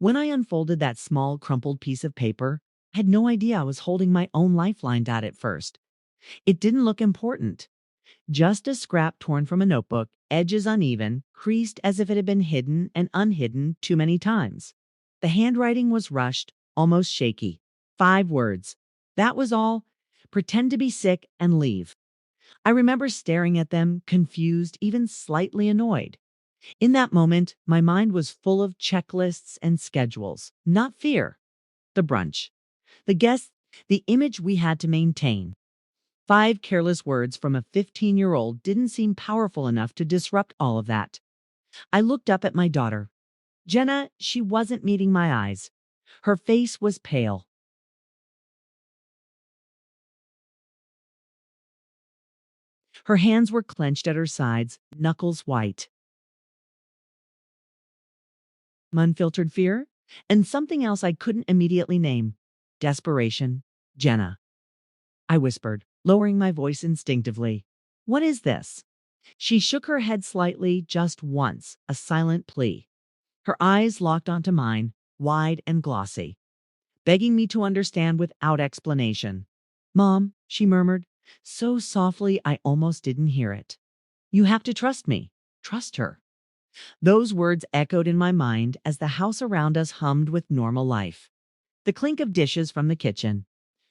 When I unfolded that small, crumpled piece of paper, I had no idea I was holding my own lifeline at it first. It didn't look important. Just a scrap torn from a notebook, edges uneven, creased as if it had been hidden and unhidden too many times. The handwriting was rushed, almost shaky. 5 words. That was all. Pretend to be sick and leave. I remember staring at them, confused, even slightly annoyed. In that moment, my mind was full of checklists and schedules, not fear. The brunch, the guests, the image we had to maintain. 5 careless words from a 15-year-old didn't seem powerful enough to disrupt all of that. I looked up at my daughter. Jenna, she wasn't meeting my eyes. Her face was pale. Her hands were clenched at her sides, knuckles white. Unfiltered fear, and something else I couldn't immediately name. Desperation. Jenna, I whispered, lowering my voice instinctively. What is this? She shook her head slightly, just once, a silent plea. Her eyes locked onto mine, wide and glossy, begging me to understand without explanation. Mom, she murmured, so softly I almost didn't hear it. You have to trust me. Trust her. Those words echoed in my mind as the house around us hummed with normal life. The clink of dishes from the kitchen,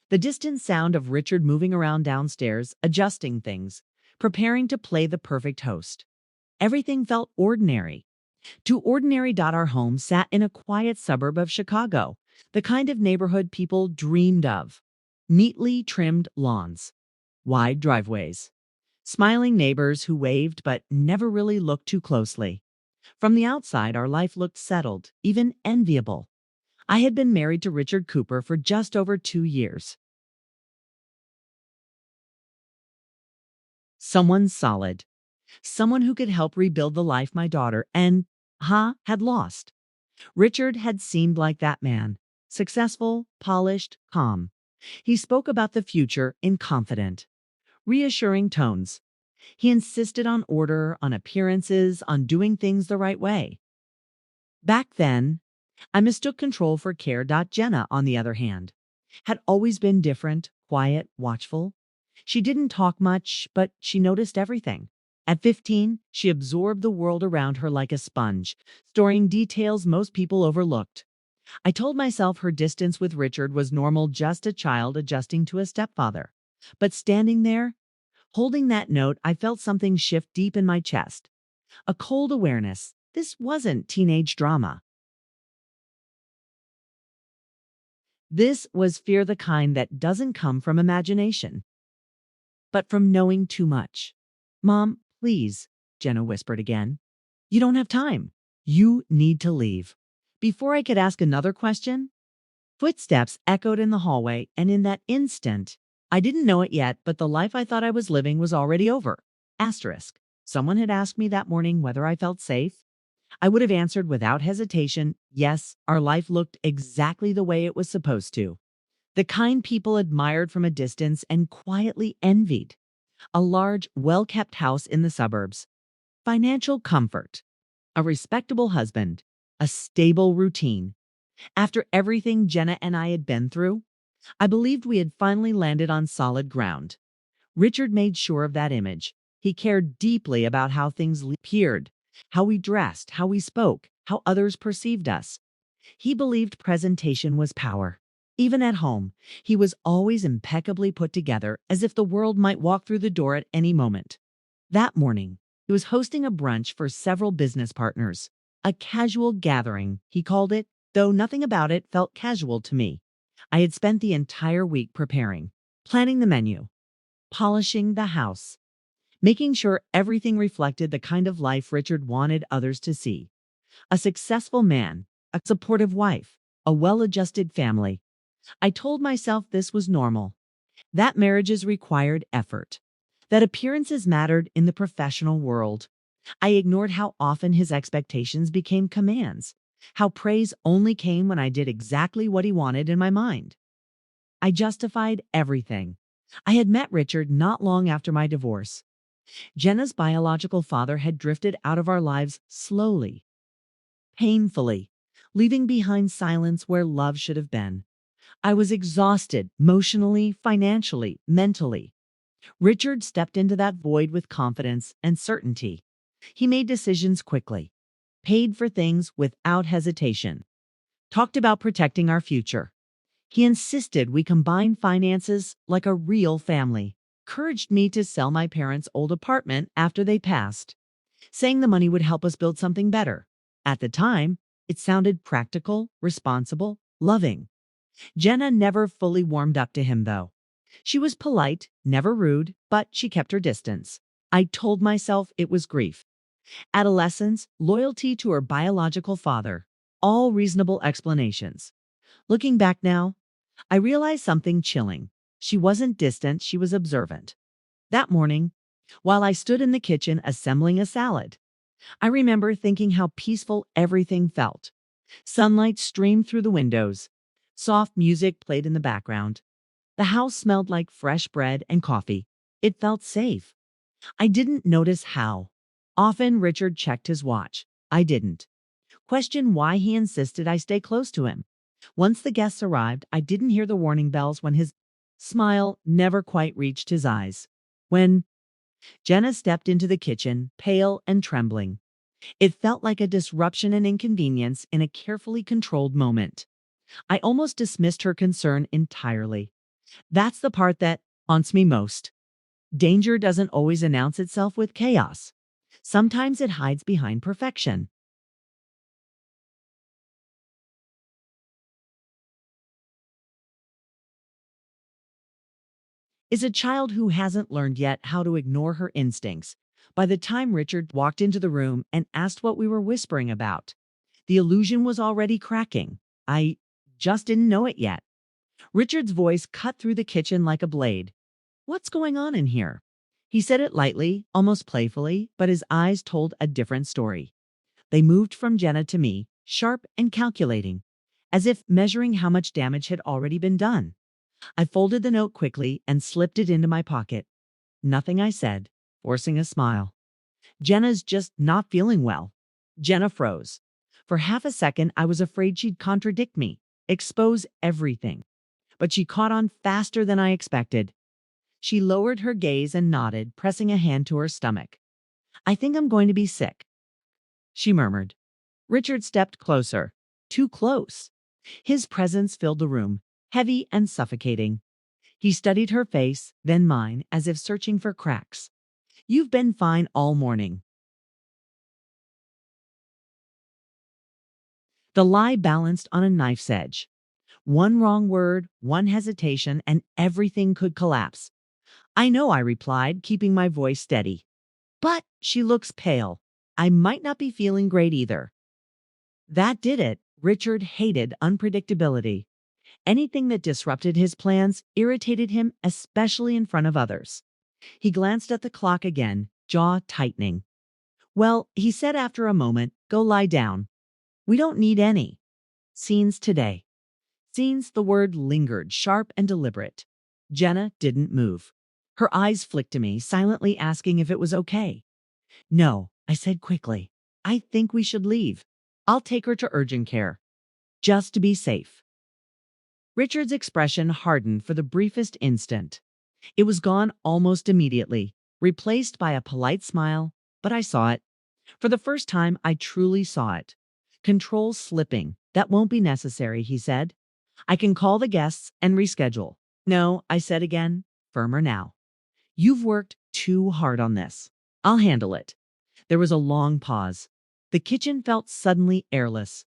the distant sound of Richard moving around downstairs, adjusting things, preparing to play the perfect host. Everything felt ordinary. Too ordinary. Our home sat in a quiet suburb of Chicago, the kind of neighborhood people dreamed of. Neatly trimmed lawns, wide driveways, smiling neighbors who waved but never really looked too closely. From the outside, our life looked settled, even enviable. I had been married to Richard Cooper for just over 2 years. Someone solid. Someone who could help rebuild the life my daughter had lost. Richard had seemed like that man. Successful, polished, calm. He spoke about the future in confident, reassuring tones. He insisted on order, on appearances, on doing things the right way. Back then, I mistook control for care. Jenna, on the other hand, had always been different, quiet, watchful. She didn't talk much, but she noticed everything. At 15, she absorbed the world around her like a sponge, storing details most people overlooked. I told myself her distance with Richard was normal, just a child adjusting to a stepfather. But standing there, holding that note, I felt something shift deep in my chest. A cold awareness. This wasn't teenage drama. This was fear, the kind that doesn't come from imagination, but from knowing too much. Mom, please, Jenna whispered again. You don't have time. You need to leave. Before I could ask another question, footsteps echoed in the hallway, and in that instant, I didn't know it yet, but the life I thought I was living was already over. Asterisk. Someone had asked me that morning whether I felt safe. I would have answered without hesitation, yes, our life looked exactly the way it was supposed to. The kind people admired from a distance and quietly envied. A large, well-kept house in the suburbs. Financial comfort. A respectable husband. A stable routine. After everything Jenna and I had been through, I believed we had finally landed on solid ground. Richard made sure of that image. He cared deeply about how things appeared, how we dressed, how we spoke, how others perceived us. He believed presentation was power. Even at home, he was always impeccably put together, as if the world might walk through the door at any moment. That morning, he was hosting a brunch for several business partners. A casual gathering, he called it, though nothing about it felt casual to me. I had spent the entire week preparing, planning the menu, polishing the house, making sure everything reflected the kind of life Richard wanted others to see. A successful man, a supportive wife, a well-adjusted family. I told myself this was normal, that marriages required effort, that appearances mattered in the professional world. I ignored how often his expectations became commands, how praise only came when I did exactly what he wanted in my mind. I justified everything. I had met Richard not long after my divorce. Jenna's biological father had drifted out of our lives slowly, painfully, leaving behind silence where love should have been. I was exhausted emotionally, financially, mentally. Richard stepped into that void with confidence and certainty. He made decisions quickly, paid for things without hesitation, talked about protecting our future. He insisted we combine finances like a real family, encouraged me to sell my parents' old apartment after they passed, saying the money would help us build something better. At the time, it sounded practical, responsible, loving. Jenna never fully warmed up to him, though. She was polite, never rude, but she kept her distance. I told myself it was grief. Adolescence, loyalty to her biological father, all reasonable explanations. Looking back now, I realized something chilling. She wasn't distant, she was observant. That morning, while I stood in the kitchen assembling a salad, I remember thinking how peaceful everything felt. Sunlight streamed through the windows. Soft music played in the background. The house smelled like fresh bread and coffee. It felt safe. I didn't notice how. Often Richard checked his watch. I didn't. Questioned why he insisted I stay close to him. Once the guests arrived, I didn't hear the warning bells when his smile never quite reached his eyes. When Jenna stepped into the kitchen, pale and trembling, it felt like a disruption and inconvenience in a carefully controlled moment. I almost dismissed her concern entirely. That's the part that haunts me most. Danger doesn't always announce itself with chaos. Sometimes it hides behind perfection. Is a child who hasn't learned yet how to ignore her instincts. By the time Richard walked into the room and asked what we were whispering about, the illusion was already cracking. I just didn't know it yet. Richard's voice cut through the kitchen like a blade. "What's going on in here?" He said it lightly, almost playfully, but his eyes told a different story. They moved from Jenna to me, sharp and calculating, as if measuring how much damage had already been done. I folded the note quickly and slipped it into my pocket. Nothing, I said, forcing a smile. "Jenna's just not feeling well." Jenna froze. For half a second, I was afraid she'd contradict me, expose everything. But she caught on faster than I expected. She lowered her gaze and nodded, pressing a hand to her stomach. "I think I'm going to be sick," she murmured. Richard stepped closer. Too close. His presence filled the room, heavy and suffocating. He studied her face, then mine, as if searching for cracks. "You've been fine all morning." The lie balanced on a knife's edge. One wrong word, one hesitation, and everything could collapse. "I know," I replied, keeping my voice steady. "But she looks pale. I might not be feeling great either." That did it. Richard hated unpredictability. Anything that disrupted his plans irritated him, especially in front of others. He glanced at the clock again, jaw tightening. "Well," he said after a moment, "go lie down. We don't need any scenes today." Scenes, the word lingered, sharp and deliberate. Jenna didn't move. Her eyes flicked to me, silently asking if it was okay. "No," I said quickly. "I think we should leave. I'll take her to urgent care, just to be safe." Richard's expression hardened for the briefest instant. It was gone almost immediately, replaced by a polite smile, but I saw it. For the first time, I truly saw it. "Control slipping. That won't be necessary," he said. "I can call the guests and reschedule." "No," I said again, firmer now. "You've worked too hard on this. I'll handle it." There was a long pause. The kitchen felt suddenly airless.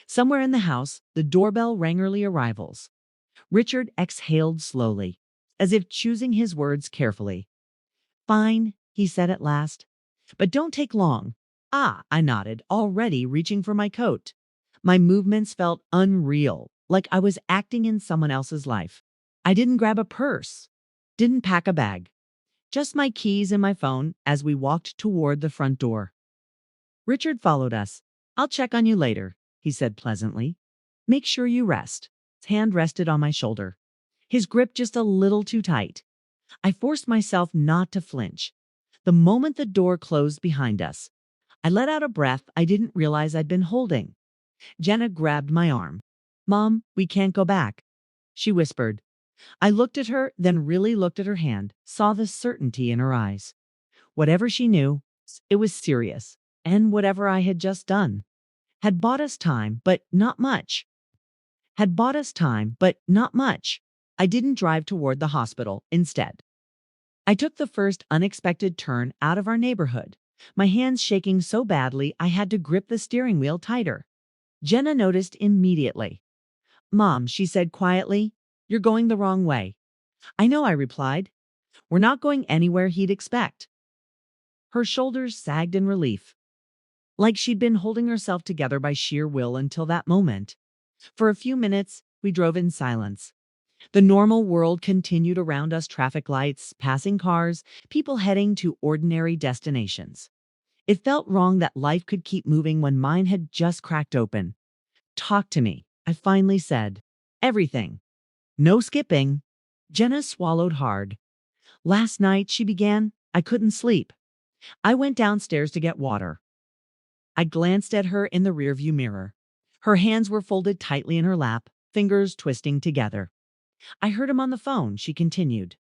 Somewhere in the house, the doorbell rang early arrivals. Richard exhaled slowly, as if choosing his words carefully. "Fine," he said at last. "But don't take long." "Ah," I nodded, already reaching for my coat. My movements felt unreal, like I was acting in someone else's life. I didn't grab a purse, didn't pack a bag, just my keys and my phone as we walked toward the front door. Richard followed us. "I'll check on you later," he said pleasantly. "Make sure you rest." His hand rested on my shoulder, his grip just a little too tight. I forced myself not to flinch. The moment the door closed behind us, I let out a breath I didn't realize I'd been holding. Jenna grabbed my arm. Mom, we can't go back, she whispered. I looked at her, then really looked at her hand, saw the certainty in her eyes. Whatever she knew, it was serious. And whatever I had just done had bought us time, but not much. Had bought us time, but not much. I didn't drive toward the hospital. Instead, I took the first unexpected turn out of our neighborhood, my hands shaking so badly I had to grip the steering wheel tighter. Jenna noticed immediately. Mom, she said quietly, you're going the wrong way. I know, I replied. We're not going anywhere he'd expect. Her shoulders sagged in relief, like she'd been holding herself together by sheer will until that moment. For a few minutes, we drove in silence. The normal world continued around us, traffic lights, passing cars, people heading to ordinary destinations. It felt wrong that life could keep moving when mine had just cracked open. Talk to me, I finally said. Everything. No skipping. Jenna swallowed hard. Last night, she began, I couldn't sleep. I went downstairs to get water. I glanced at her in the rearview mirror. Her hands were folded tightly in her lap, fingers twisting together. I heard him on the phone, she continued.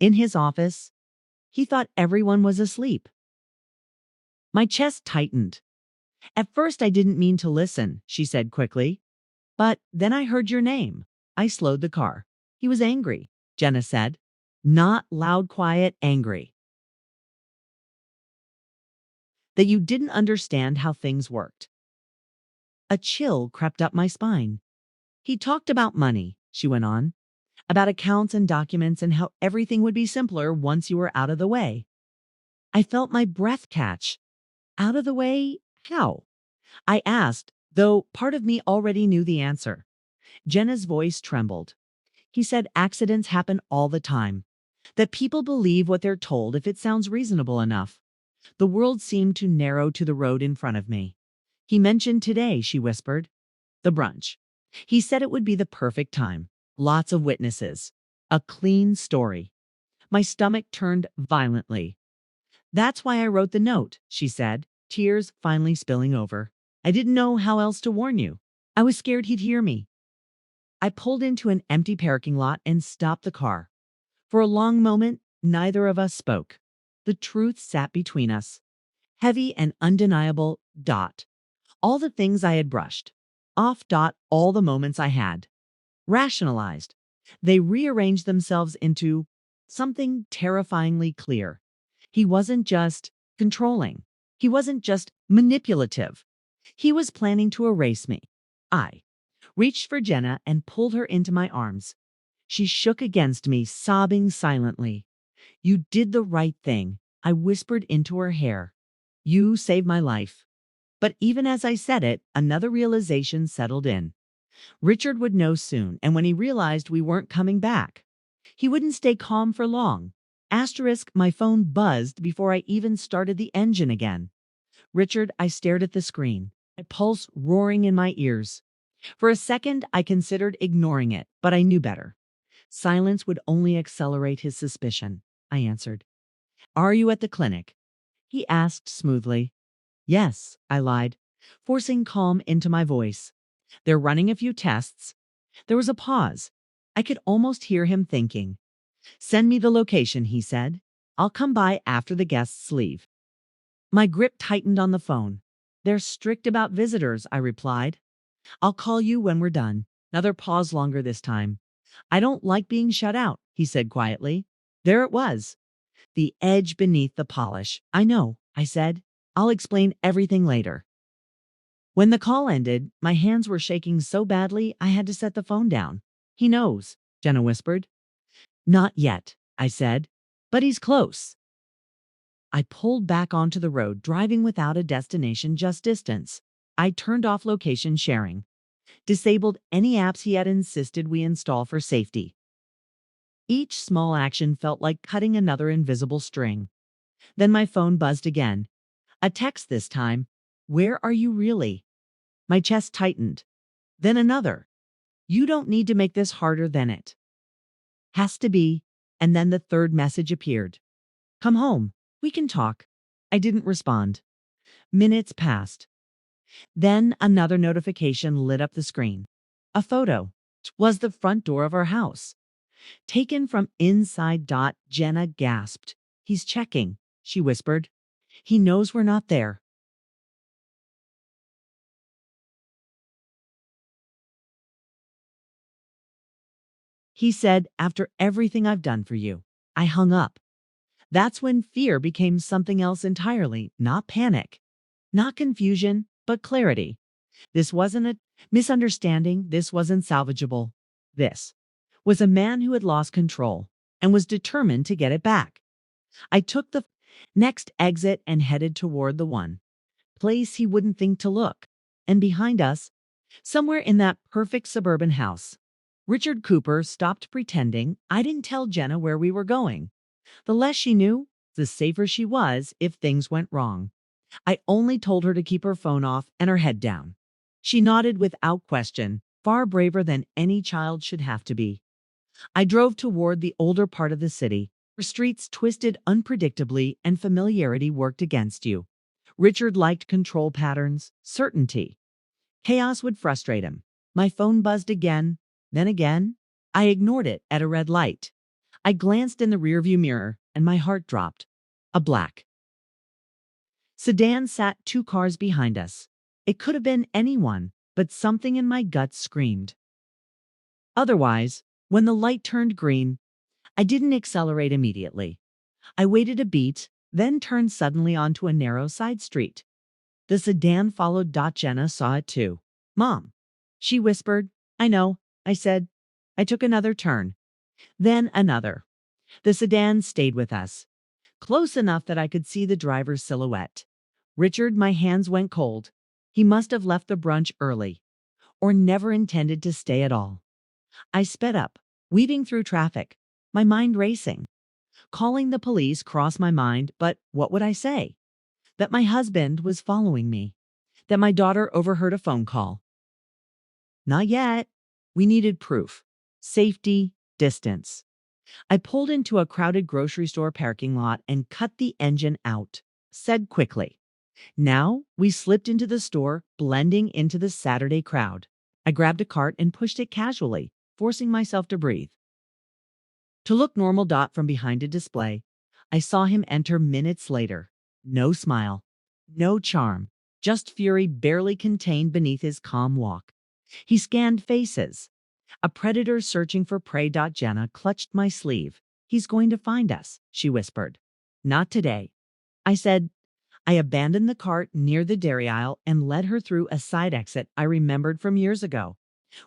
In his office. He thought everyone was asleep. My chest tightened. At first I didn't mean to listen, she said quickly. But then I heard your name. I slowed the car. He was angry, Jenna said. Not loud, quiet, angry. That you didn't understand how things worked. A chill crept up my spine. He talked about money, she went on. About accounts and documents and how everything would be simpler once you were out of the way. I felt my breath catch. Out of the way? How? I asked, though part of me already knew the answer. Jenna's voice trembled. He said accidents happen all the time. That people believe what they're told if it sounds reasonable enough. The world seemed to narrow to the road in front of me. He mentioned today, she whispered. The brunch. He said it would be the perfect time. Lots of witnesses. A clean story. My stomach turned violently. That's why I wrote the note, she said, tears finally spilling over. I didn't know how else to warn you. I was scared he'd hear me. I pulled into an empty parking lot and stopped the car. For a long moment, neither of us spoke. The truth sat between us. Heavy and undeniable, dot. All the things I had brushed off, dot, all the moments I had rationalized. They rearranged themselves into something terrifyingly clear. He wasn't just controlling. He wasn't just manipulative. He was planning to erase me. I reached for Jenna and pulled her into my arms. She shook against me, sobbing silently. You did the right thing, I whispered into her hair. You saved my life. But even as I said it, another realization settled in. Richard would know soon, and when he realized we weren't coming back, he wouldn't stay calm for long. Asterisk, my phone buzzed before I even started the engine again. Richard, I stared at the screen, my pulse roaring in my ears. For a second, I considered ignoring it, but I knew better. Silence would only accelerate his suspicion, I answered. Are you at the clinic? He asked smoothly. Yes, I lied, forcing calm into my voice. They're running a few tests. There was a pause. I could almost hear him thinking. Send me the location, he said. I'll come by after the guests leave. My grip tightened on the phone. They're strict about visitors, I replied. I'll call you when we're done. Another pause longer this time. I don't like being shut out, he said quietly. There it was. The edge beneath the polish. I know, I said. I'll explain everything later. When the call ended, my hands were shaking so badly I had to set the phone down. He knows, Jenna whispered. Not yet, I said, but he's close. I pulled back onto the road, driving without a destination, just distance. I turned off location sharing, disabled any apps he had insisted we install for safety. Each small action felt like cutting another invisible string. Then my phone buzzed again. A text this time. Where are you really? My chest tightened. Then another. You don't need to make this harder than it has to be. And then the third message appeared. Come home. We can talk. I didn't respond. Minutes passed. Then another notification lit up the screen. A photo. It was the front door of our house. Taken from inside. Jenna gasped. He's checking, she whispered. He knows we're not there. He said, after everything I've done for you. I hung up. That's when fear became something else entirely, not panic, not confusion, but clarity. This wasn't a misunderstanding. This wasn't salvageable. This was a man who had lost control and was determined to get it back. I took the next exit and headed toward the one place he wouldn't think to look. And behind us, somewhere in that perfect suburban house, Richard Cooper stopped pretending I didn't tell Jenna where we were going. The less she knew, the safer she was if things went wrong. I only told her to keep her phone off and her head down. She nodded without question, far braver than any child should have to be. I drove toward the older part of the city, where streets twisted unpredictably and familiarity worked against you. Richard liked control patterns, certainty. Chaos would frustrate him. My phone buzzed again, then again. I ignored it at a red light. I glanced in the rearview mirror and my heart dropped. A black sedan sat 2 cars behind us. It could have been anyone, but something in my gut screamed. Otherwise, when the light turned green, I didn't accelerate immediately. I waited a beat, then turned suddenly onto a narrow side street. The sedan followed. Jenna saw it too. Mom, she whispered. I know, I said. I took another turn, then another. The sedan stayed with us, close enough that I could see the driver's silhouette. Richard, my hands went cold. He must have left the brunch early, or never intended to stay at all. I sped up, weaving through traffic, my mind racing. Calling the police crossed my mind, but what would I say? That my husband was following me, that my daughter overheard a phone call. Not yet. We needed proof, safety, distance. I pulled into a crowded grocery store parking lot and cut the engine out, said quickly. Now we slipped into the store, blending into the Saturday crowd. I grabbed a cart and pushed it casually, forcing myself to breathe. To look normal. From behind a display, I saw him enter minutes later. No smile, no charm, just fury barely contained beneath his calm walk. He scanned faces. A predator searching for prey. Jenna clutched my sleeve. He's going to find us, she whispered. Not today, I said. I abandoned the cart near the dairy aisle and led her through a side exit I remembered from years ago.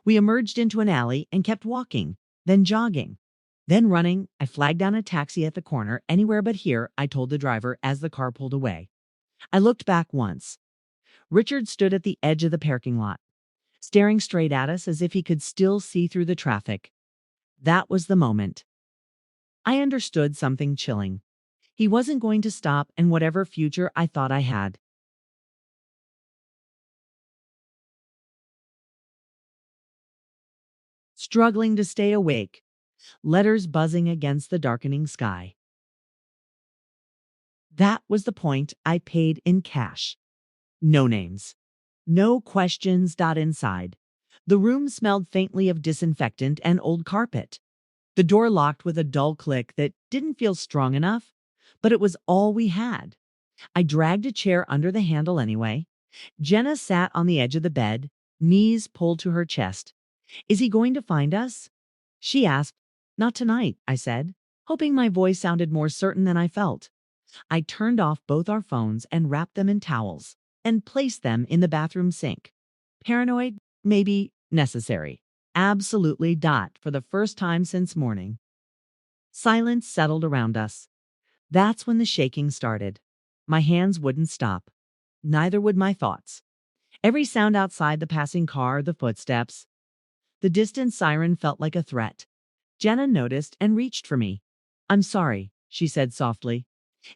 We emerged into an alley and kept walking, then jogging, then running. I flagged down a taxi at the corner. Anywhere but here, I told the driver as the car pulled away. I looked back once. Richard stood at the edge of the parking lot, staring straight at us as if he could still see through the traffic. That was the moment. I understood something chilling. He wasn't going to stop, and whatever future I thought I had. Struggling to stay awake, letters buzzing against the darkening sky. That was the point. I paid in cash. No names. No questions. Inside, the room smelled faintly of disinfectant and old carpet. The door locked with a dull click that didn't feel strong enough, but it was all we had. I dragged a chair under the handle anyway. Jenna sat on the edge of the bed, knees pulled to her chest. Is he going to find us? She asked. Not tonight, I said, hoping my voice sounded more certain than I felt. I turned off both our phones and wrapped them in towels and placed them in the bathroom sink. Paranoid? Maybe. Necessary. Absolutely. For the first time since morning. Silence settled around us. That's when the shaking started. My hands wouldn't stop. Neither would my thoughts. Every sound outside, the passing car, the footsteps, the distant siren felt like a threat. Jenna noticed and reached for me. I'm sorry, she said softly.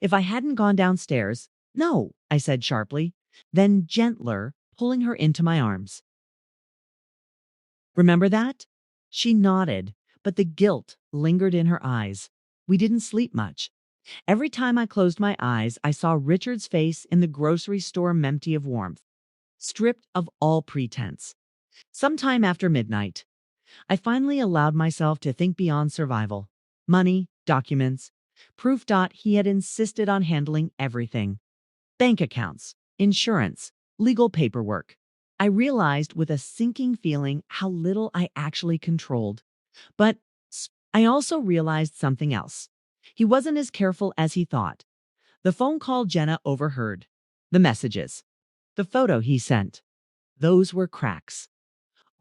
If I hadn't gone downstairs. No, I said sharply, then gentler, pulling her into my arms. Remember that? She nodded, but the guilt lingered in her eyes. We didn't sleep much. Every time I closed my eyes, I saw Richard's face in the grocery store empty of warmth, stripped of all pretense. Sometime after midnight, I finally allowed myself to think beyond survival. Money, documents, proof. He had insisted on handling everything: bank accounts, insurance, legal paperwork. I realized with a sinking feeling how little I actually controlled. But I also realized something else. He wasn't as careful as he thought. The phone call Jenna overheard, the messages, the photo he sent. Those were cracks.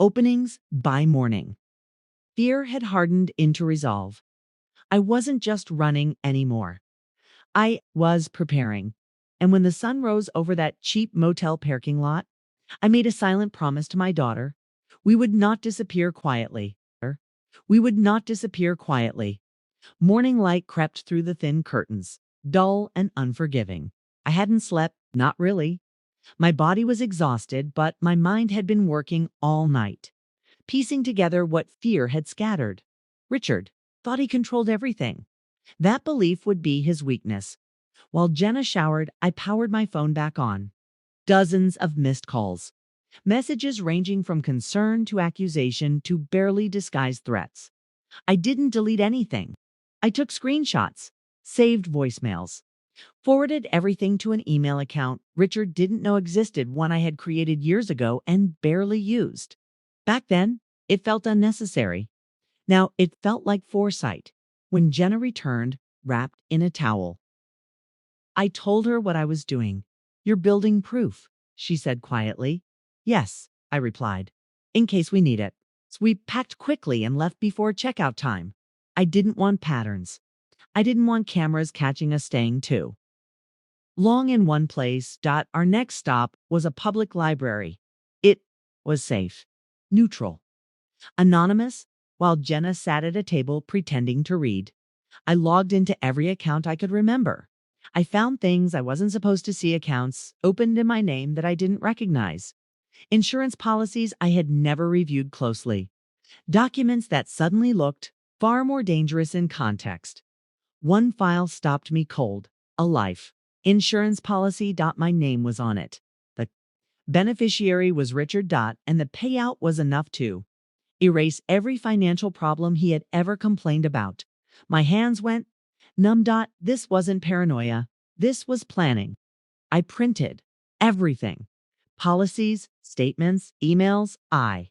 Openings by morning. Fear had hardened into resolve. I wasn't just running anymore. I was preparing. And when the sun rose over that cheap motel parking lot, I made a silent promise to my daughter. We would not disappear quietly. We would not disappear quietly. Morning light crept through the thin curtains, dull and unforgiving. I hadn't slept, not really. My body was exhausted, but my mind had been working all night, piecing together what fear had scattered. Richard thought he controlled everything. That belief would be his weakness. While Jenna showered, I powered my phone back on. Dozens of missed calls. Messages ranging from concern to accusation to barely disguised threats. I didn't delete anything. I took screenshots, saved voicemails, forwarded everything to an email account Richard didn't know existed, one I had created years ago and barely used. Back then, it felt unnecessary. Now it felt like foresight. When Jenna returned, wrapped in a towel, I told her what I was doing. "You're building proof," she said quietly. "Yes," I replied, "in case we need it." So we packed quickly and left before checkout time. I didn't want patterns. I didn't want cameras catching us staying too long in one place. Our next stop was a public library. It was safe, neutral, anonymous. While Jenna sat at a table pretending to read, I logged into every account I could remember. I found things I wasn't supposed to see: accounts opened in my name that I didn't recognize, insurance policies I had never reviewed closely, documents that suddenly looked far more dangerous in context. One file stopped me cold: a life insurance policy. My name was on it. The beneficiary was Richard. And the payout was enough to erase every financial problem he had ever complained about. My hands went numb. This wasn't paranoia. This was planning. I printed everything: policies, statements, emails. I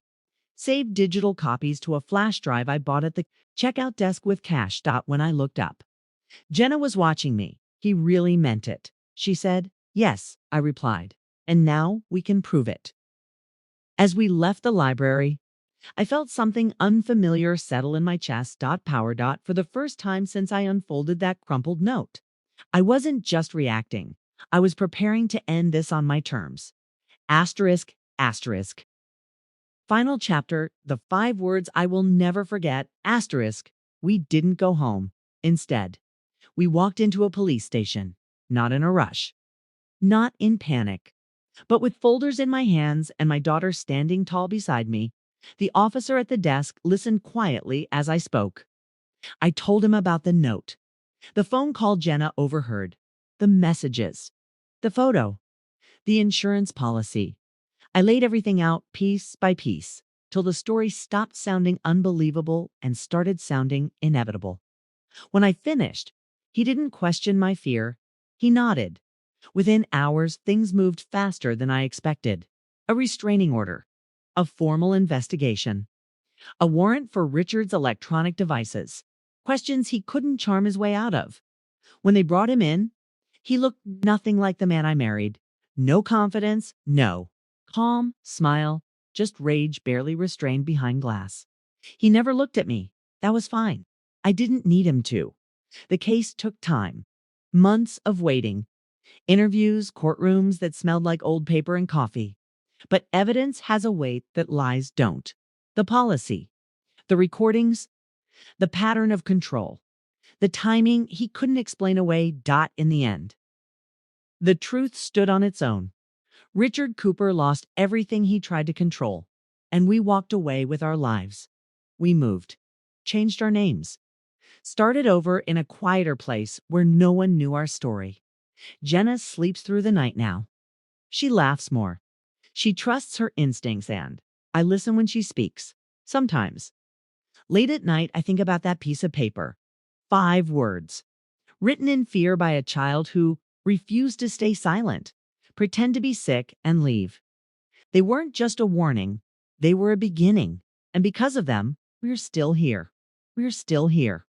saved digital copies to a flash drive I bought at the checkout desk with cash. When I looked up, Jenna was watching me. "He really meant it," she said. "Yes," I replied. "And now we can prove it." As we left the library, I felt something unfamiliar settle in my chest. Power. For the first time since I unfolded that crumpled note, I wasn't just reacting. I was preparing to end this on my terms. Asterisk, asterisk. Final chapter, the 5 words I will never forget. Asterisk. We didn't go home. Instead, we walked into a police station, not in a rush, not in panic, but with folders in my hands and my daughter standing tall beside me. The officer at the desk listened quietly as I spoke. I told him about the note, the phone call Jenna overheard, the messages, the photo, the insurance policy. I laid everything out piece by piece till the story stopped sounding unbelievable and started sounding inevitable. When I finished, he didn't question my fear. He nodded. Within hours, things moved faster than I expected. A restraining order, a formal investigation, a warrant for Richard's electronic devices, questions he couldn't charm his way out of. When they brought him in, he looked nothing like the man I married. No confidence, no calm smile, just rage barely restrained behind glass. He never looked at me. That was fine. I didn't need him to. The case took time. Months of waiting. Interviews, courtrooms that smelled like old paper and coffee. But evidence has a weight that lies don't. The policy, the recordings, the pattern of control, the timing he couldn't explain away. In the end, the truth stood on its own. Richard Cooper lost everything he tried to control, and we walked away with our lives. We moved, changed our names, Started over in a quieter place where no one knew our story. Jenna sleeps through the night now. She laughs more. She trusts her instincts and I listen when she speaks. Sometimes. Late at night, I think about that piece of paper. 5 words. Written in fear by a child who refused to stay silent, pretend to be sick, and leave. They weren't just a warning, they were a beginning. And because of them, we're still here. We're still here.